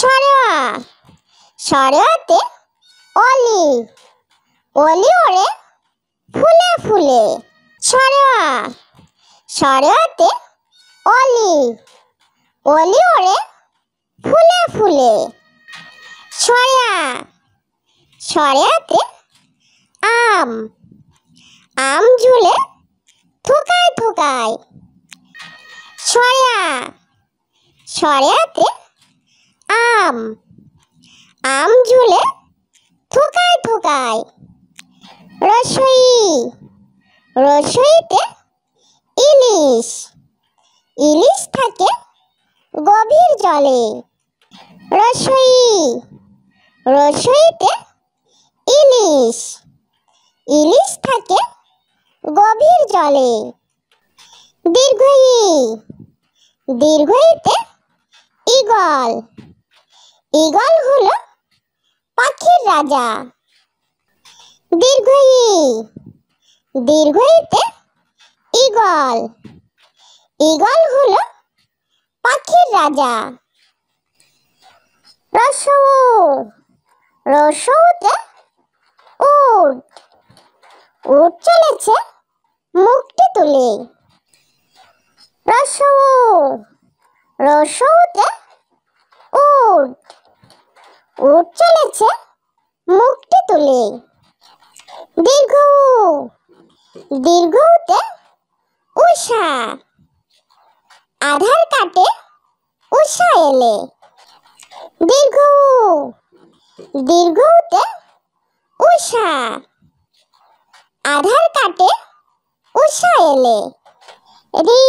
সরেয়া সরেয়াতে অলি অলি ওড়ে ফুলে ফুলে। সরেয়া সরেয়াতে অলি অলি ওড়ে ফুলে ফুলে। সরেয়া সরেয়াতে আম আম ঝুলে থোকায় থোকায়। সরেয়া সরেয়াতে আম আম ঝুলে থোকায় থোকায়। রসই রসইতে ইলিশ ইলিশ থাকে গভীর জলে। রসই রসইতে ইলিশ ইলিশ থাকে গভীর জলে। দীর্ঘই দীর্ঘইতে ঈগল ঈগল হলো পাখির রাজা। দীর্ঘই দীর্ঘইতে ঈগল ঈগল হলো পাখির রাজা। রসৌ রসৌতে উট উট চলেছে মুখটি তুলে। রসৌ রসৌতে উট উট চলেছে মুখটি তুলে। দীর্ঘ দীর্ঘতে উষা আধার কাটে উষা এলে। দীর্ঘ দীর্ঘতে উষা আধার কাটে উষা এলে। রি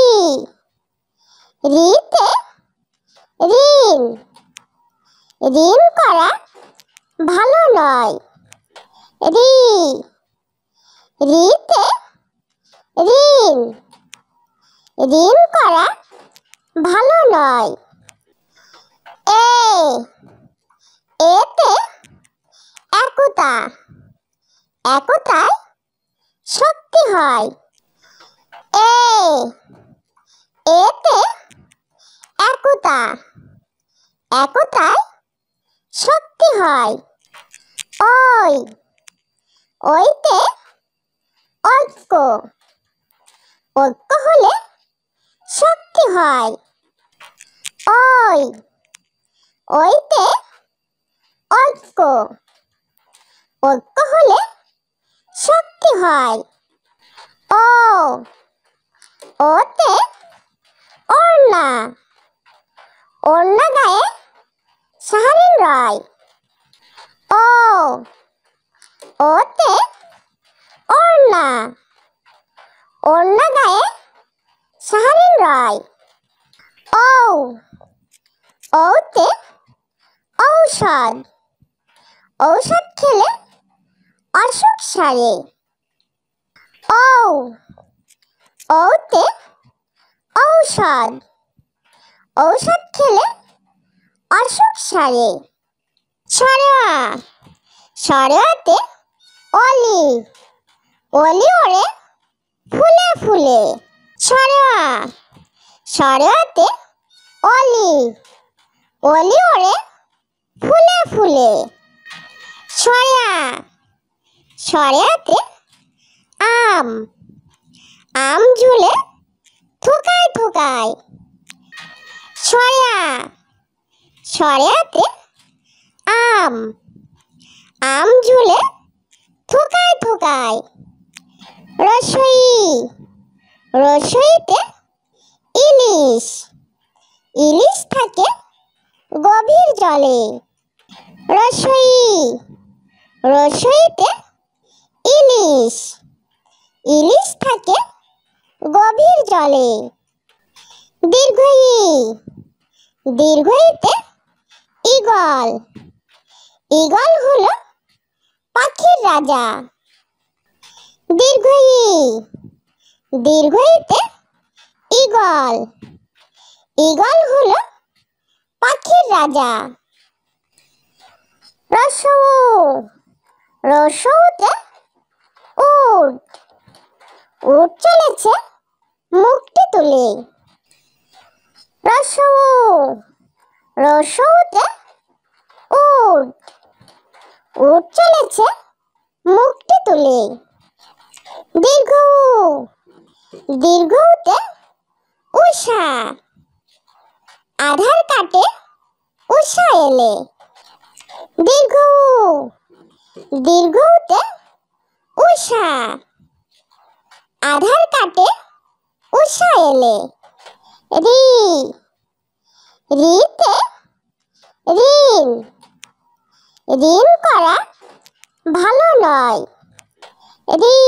রিতে ঋণ ঋণ করা ভালো নয়। রি রিতে ঋণ ঋণ করা ভালো নয়। এতে একতা একতায় শক্তি হয়। এতে একতা একতায় শক্তি হয়। ওই ওইতে ঐক্য ঐক্য হলে শক্তি হয়। ওই ওইতে ঐক্য ঐক্য হলে শক্তি হয়। ও ওতে ওড়না ওড়না গায়ে শাহরিন রয়। ও ওতে ওড়না ওড়না গায়ে শাহরিন রয়। ও ওতে ঔষধ ঔষধ খেলে অসুখ সারে। ও ওতে ঔষধ ঔষধ খেলে অসুখ সারে। সরেয়া সরেয়াতে অলি অলি ওড়ে ফুলে ফুলে। সরেয়া সরেয়াতে অলি অলি ওড়ে ফুলে ফুলে। সরেয়া সরেয়াতে আম আম ঝুলে থোকায় থোকায়। সরেয়া সরেয়াতে আম আম ঝুলে থোকায় থোকায়। রসই রসইতে ইলিশ ইলিশ থাকে গভীর জলে। রসই রসইতে ইলিশ ইলিশ থাকে গভীর জলে। দীর্ঘই দীর্ঘইতে ঈগল ঈগল হলো পাখির রাজা। দীর্ঘই দীর্ঘইতে ঈগল ঈগল হলো পাখির রাজা। রসৌ রসৌতে উট উট চলেছে মুখটি তুলে। রসৌ রসৌতে উট উট চলেছে মুখটি তুলে। দীর্ঘ উ দীর্ঘ উতে উষা, আধার কাটে উষা এলে। দীর্ঘ উ দীর্ঘ উতে উষা, আধার কাটে উষা এলে। রি রিতে ঋণ, ঋণ করা ভালো নয়। রি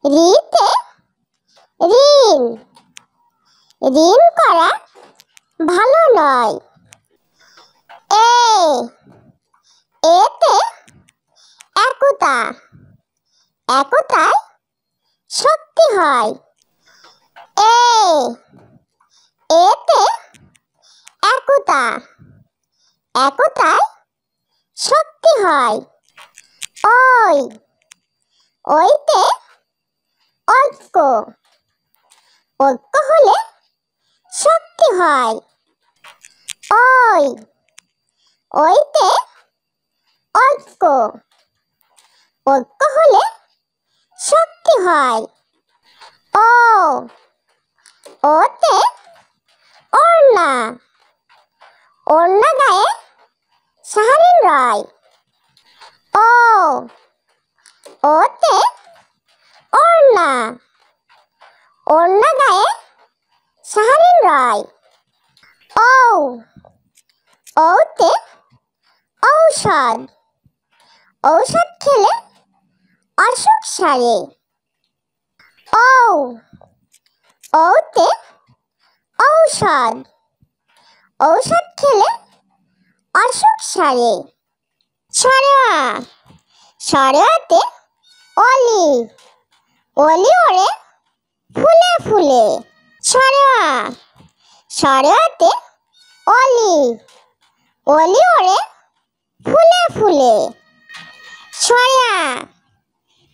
রিতে ঋণ, ঋণ করা ভালো নয়। এ এতে একতা, একতায় শক্তি হয়। এ এতে একতা, একতায় শক্তি হয়। ওই ওইতে ঐক্য, ঐক্য হলে শক্তি হয়। ওই ওইতে ঐক্য, ঐক্য হলে শক্তি হয়। ও ওতে ওড়না, ওড়না গায়ে শাহরিন রয়। ও ওতে ওড়না, ওড়না গায়ে শাহরিন রয়। ও ওতে ঔষধ, ঔষধ খেলে অসুখ সারে। ও ওতে ঔষধ, ঔষধ খেলে অসুখ সারে। সরেয়া সরেয়াতে অলি, অলি ওড়ে ফুলে ফুলে। সরেয়া সরেয়াতে অলি, অলি ওড়ে ফুলে ফুলে। সরেয়া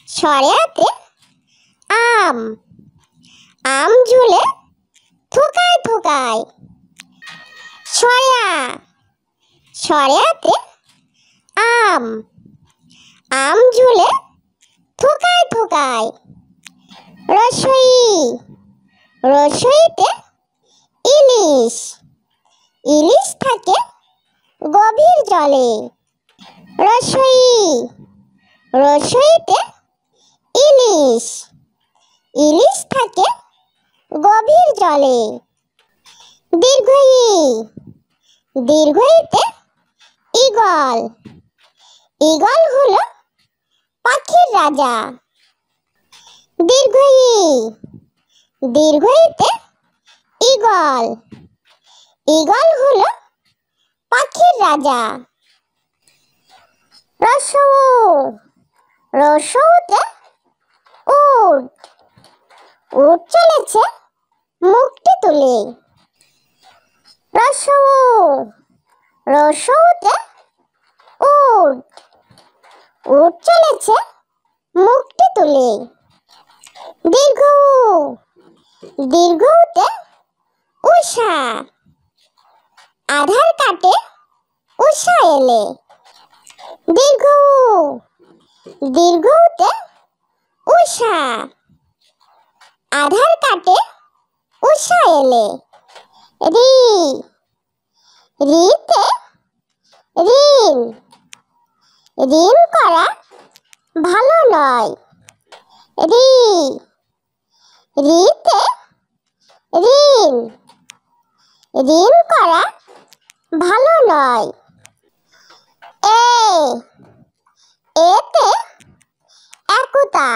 সরেয়াতে আম, আম ঝুলে থোকায় থোকায়। সরেয়া সরেয়াতে আম, আম ঝুলে থোকায় থোকায়। রসই রসইতে ইলিশ, ইলিশ থাকে গভীর জলে। রসই রসইতে ইলিশ, ইলিশ থাকে গভীর জলে। দীর্ঘ ই দীর্ঘ ইতে ঈগল, ঈগল হলো পাখির রাজা। দীর্ঘ ই দীর্ঘ ইতে ঈগল, ঈগল হলো পাখির রাজা। রসৌ রসৌতে উট উট চলেছে মুখটি তুলে। রসৌ রসৌতে উট উট চলেছে মুখটি তুলে। দীর্ঘ উ দীর্ঘ উতে উষা, আধার কাটে উষা এলে। দীর্ঘ উ দীর্ঘ উতে উষা, আধার কাটে উষা এলে। রি রিতে ঋণ, ঋণ করা ভালো নয়। রি রিতে ঋণ, ঋণ করা ভালো নয়। এ এতে একতা,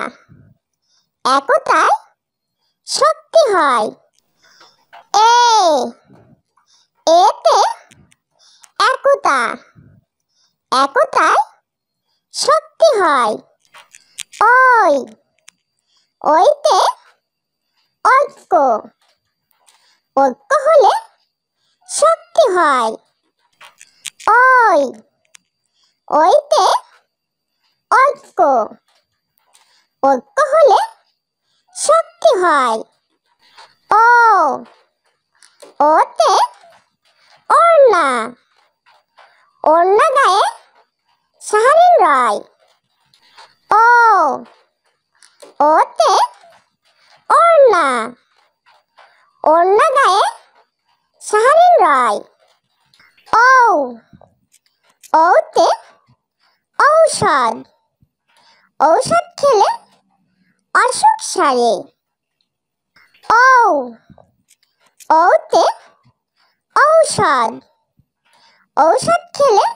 একতায় শক্তি হয়। এ এতে একতা, একতায় শক্তি হয়। ওই ওইতে ঐক্য, ঐক্য হলে শক্তি হয়। ওই ওইতে ঐক্য, ঐক্য হলে শক্তি হয়। ও ওতে ওড়না, ওড়না গায়ে সাহারিন রয়। ও, ওতে ওড়না, ওড়না গায়ে সাহারিন রয়। ঔ, ওতে ঔষধ, ঔষধ খেলে অসুখ সারে। ঔ, ওতে ঔষধ, ঔষধ খেলে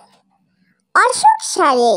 অসুখ সারে।